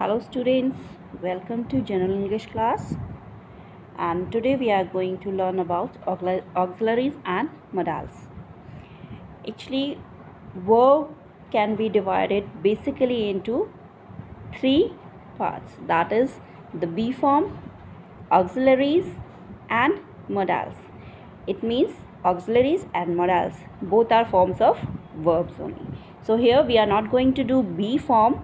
Hello students, welcome to General English class, and today we are going to learn about auxiliaries and modals. Actually, verb can be divided basically into three parts, that is the be form, auxiliaries and modals. It means auxiliaries and modals both are forms of verbs only. So here we are not going to do be form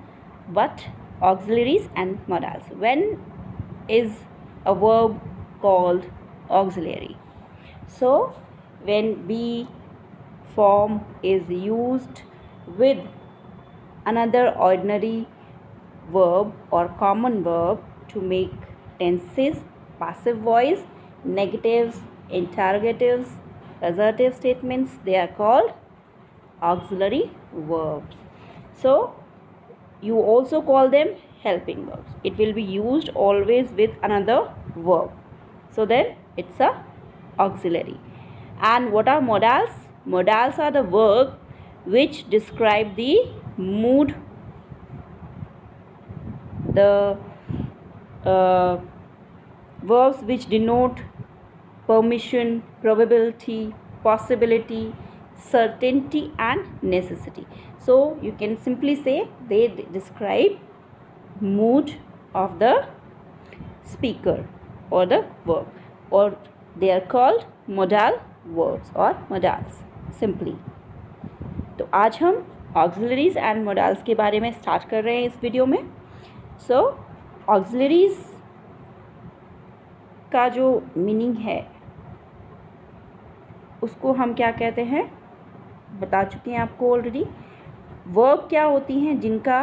but auxiliaries and modals. When is a verb called auxiliary? So when be form is used with another ordinary verb or common verb to make tenses, passive voice, negatives, interrogatives, assertive statements, they are called auxiliary verbs. So you also call them helping verbs. It will be used always with another verb. So then it's a auxiliary. And what are modals? Modals are the verbs which describe the mood, the verbs which denote permission, probability, possibility, certainty and necessity. So you can simply say they describe mood of the speaker or the verb, or they are called modal verbs or modals simply. तो आज हम auxiliaries and modals के बारे में start कर रहे हैं इस वीडियो में. सो auxiliaries का जो मीनिंग है उसको हम क्या कहते हैं बता चुके हैं आपको ऑलरेडी. वर्ब क्या होती हैं जिनका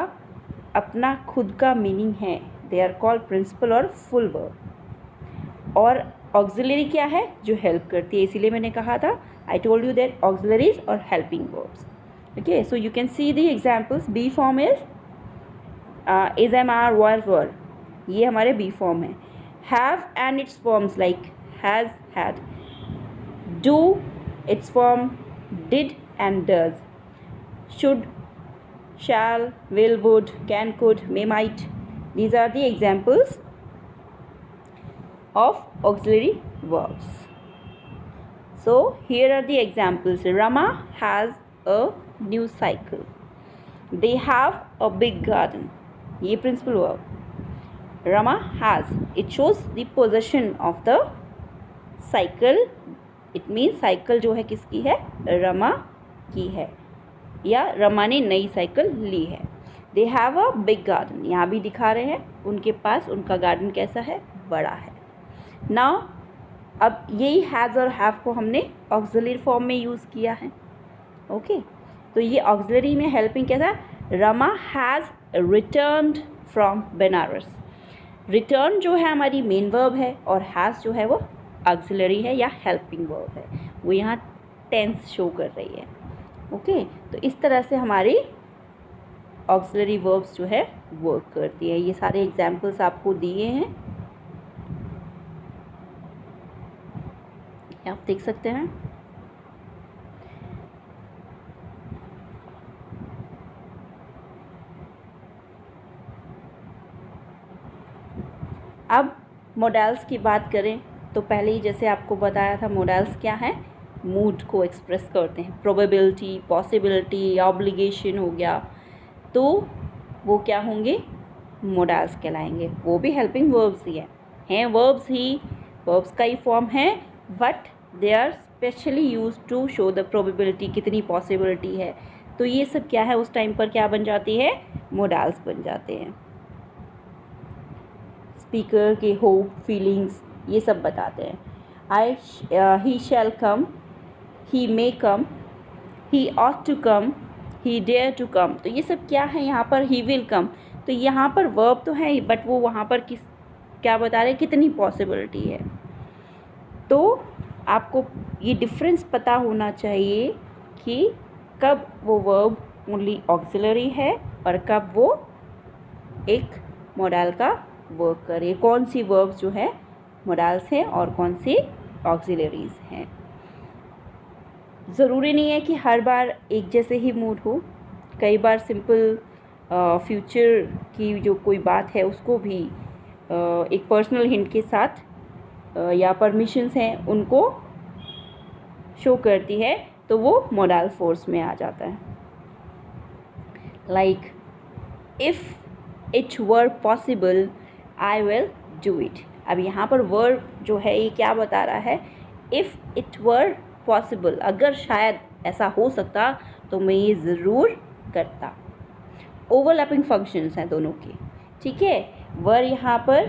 अपना खुद का मीनिंग है, दे आर कॉल्ड प्रिंसिपल और फुल वर्ब. और ऑक्सिलरी क्या है? जो हेल्प करती है. इसीलिए मैंने कहा था, I told you that auxiliaries और helping verbs. Okay, so you can see the examples. Be form is am are were, ये हमारे बी फॉर्म है. Have and its forms like has, had. Do, its form did and does. Should, shall, will, would, can, could, may, might. These are the examples of auxiliary verbs. So here are the examples. Rama has a new cycle. They have a big garden. ये principal verb. Rama has, it shows the possession of the cycle. It means cycle जो है किसकी है? रमा की है, या रमा ने नई साइकिल ली है. They have a big garden, यहाँ भी दिखा रहे हैं उनके पास उनका गार्डन कैसा है? बड़ा है. नाउ अब यही हैज़ और हैव को हमने ऑक्सिलरी फॉर्म में यूज़ किया है. ओके, तो ये ऑक्सिलरी में हेल्पिंग कैसा है? Rama has returned from Banaras. Return जो है हमारी मेन वर्ब है और हैज़ जो है वो ऑक्सिलरी है या हेल्पिंग वर्ब है. वो यहाँ टेंस शो कर रही है. ओके, तो इस तरह से हमारी ऑक्सिलरी वर्ब्स जो है वर्क करती है. ये सारे एग्जाम्पल्स आपको दिए हैं, आप देख सकते हैं. अब मोडल्स की बात करें तो पहले ही जैसे आपको बताया था, मोडल्स क्या है? मूड को एक्सप्रेस करते हैं. प्रोबेबिलिटी, पॉसिबिलिटी, ऑब्लिगेशन हो गया, तो वो क्या होंगे? मोडल्स कहलाएंगे. वो भी हेल्पिंग वर्ब्स ही हैं वर्ब्स ही, वर्ब्स का ही फॉर्म है, but they are specially use to show the probability, कितनी पॉसिबिलिटी है. तो ये सब क्या है, उस टाइम पर क्या बन जाती है? मोडल्स बन जाते हैं. स्पीकर के होप, फीलिंग्स, ये सब बताते हैं. He shall come, he may come, he ought to come, he dare to come. तो ये सब क्या है? यहाँ पर ही विल कम. तो यहाँ पर वर्ब तो है बट वो वहाँ पर क्या बता रहे हैं? कितनी पॉसिबिलिटी है. तो आपको ये डिफरेंस पता होना चाहिए कि कब वो वर्ब ओनली ऑक्सिलरी है और कब वो एक मॉडल का वर्क करे. कौन सी वर्ब्स जो है मोडल्स हैं और कौन सी ऑक्सिलरीज हैं. ज़रूरी नहीं है कि हर बार एक जैसे ही मूड हो. कई बार सिंपल फ्यूचर की जो कोई बात है उसको भी एक पर्सनल हिंट के साथ या परमिशंस हैं उनको शो करती है, तो वो मोडाल फोर्स में आ जाता है। Like if it were possible I will do it. अब यहाँ पर वर्ब जो है ये क्या बता रहा है, इफ़ इट वर पॉसिबल, अगर शायद ऐसा हो सकता तो मैं ये ज़रूर करता। ओवरलैपिंग फंक्शंस हैं दोनों के, ठीक है। वर यहाँ पर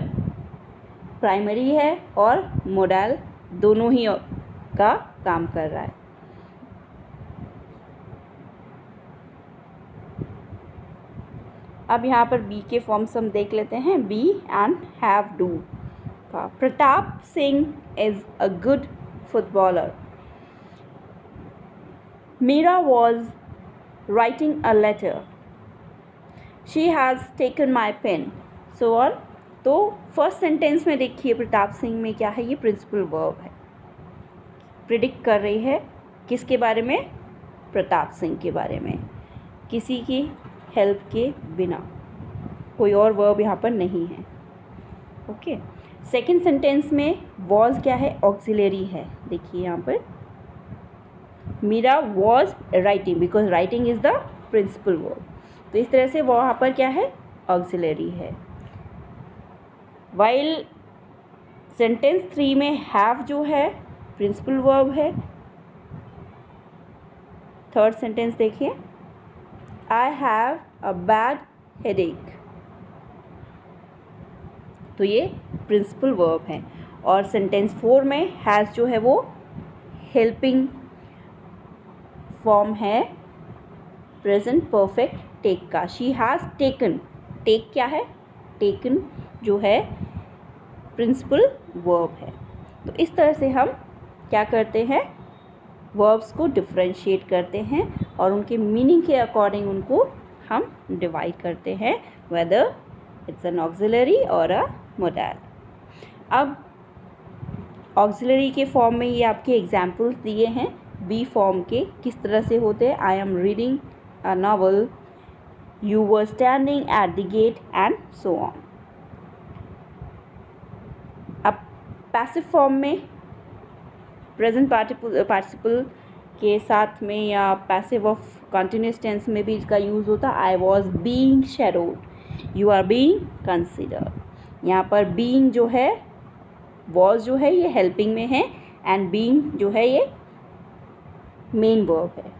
प्राइमरी है और मोडाल दोनों ही का काम कर रहा है। अब यहाँ पर बी के फॉर्म्स हम देख लेते हैं, बी एंड हैव डू का। Pratap Singh is a good footballer. Meera was writing a letter. She has taken my pen, so on. तो फर्स्ट सेंटेंस में देखिए प्रताप सिंह में क्या है, ये प्रिंसिपल वर्ब है। प्रिडिक्ट कर रही है किसके बारे में, प्रताप सिंह के बारे में, किसी की हेल्प के बिना, कोई और वर्ब यहाँ पर नहीं है। ओके, सेकंड सेंटेंस में वॉज क्या है, ऑक्सिलरी है। देखिए यहाँ पर Meera was writing, because writing is the principal verb, तो इस तरह से वहाँ पर क्या है, ऑक्सिलरी है। वाइल सेंटेंस 3 में हैव जो है प्रिंसिपल वर्ब है। थर्ड सेंटेंस देखिए, I have a bad headache, तो ये प्रिंसिपल वर्ब है। और सेंटेंस 4 में हैज़ जो है वो हेल्पिंग फॉर्म है प्रेजेंट परफेक्ट टेक का। शी हैज़ टेकन, टेक क्या है, टेकन जो है प्रिंसिपल वर्ब है। तो इस तरह से हम क्या करते हैं, वर्ब्स को डिफ्रेंशिएट करते हैं और उनके मीनिंग के अकॉर्डिंग उनको हम डिवाइड करते हैं, वेदर इट्स एन ऑक्सिलरी और अ मोडाल। अब ऑक्सिलरी के फॉर्म में ये आपके एग्जाम्पल्स दिए हैं, बी फॉर्म के किस तरह से होते हैं। I am reading a novel, you were standing at the gate and so on. अब पैसिव फॉर्म में प्रेजेंट पार्टिसिपल के साथ में या पैसिव ऑफ कंटिन्यूस टेंस में भी इसका यूज़ होता है। I was being shadowed, you are being considered. यहाँ पर बीइंग जो है, वॉज जो है ये हेल्पिंग में है एंड बीइंग जो है ये मेन वर्ब है।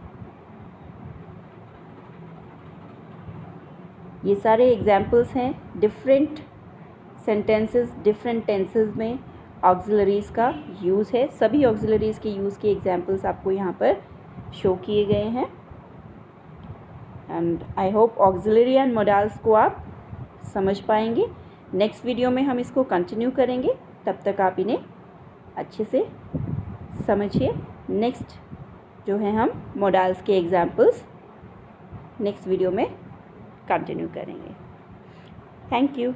ये सारे एग्जाम्पल्स हैं डिफरेंट सेंटेंसेस, डिफरेंट टेंसेस में ऑक्सिलरीज़ का यूज़ है। सभी ऑक्सिलरीज़ के यूज़ के एग्जाम्पल्स आपको यहाँ पर शो किए गए हैं and I hope auxiliary and modals को आप समझ पाएंगे। नेक्स्ट वीडियो में हम इसको कंटिन्यू करेंगे, तब तक आप इन्हें अच्छे से समझिए। नेक्स्ट जो है हम मोडाल्स के एग्जाम्पल्स नेक्स्ट वीडियो में कंटिन्यू करेंगे। Thank you.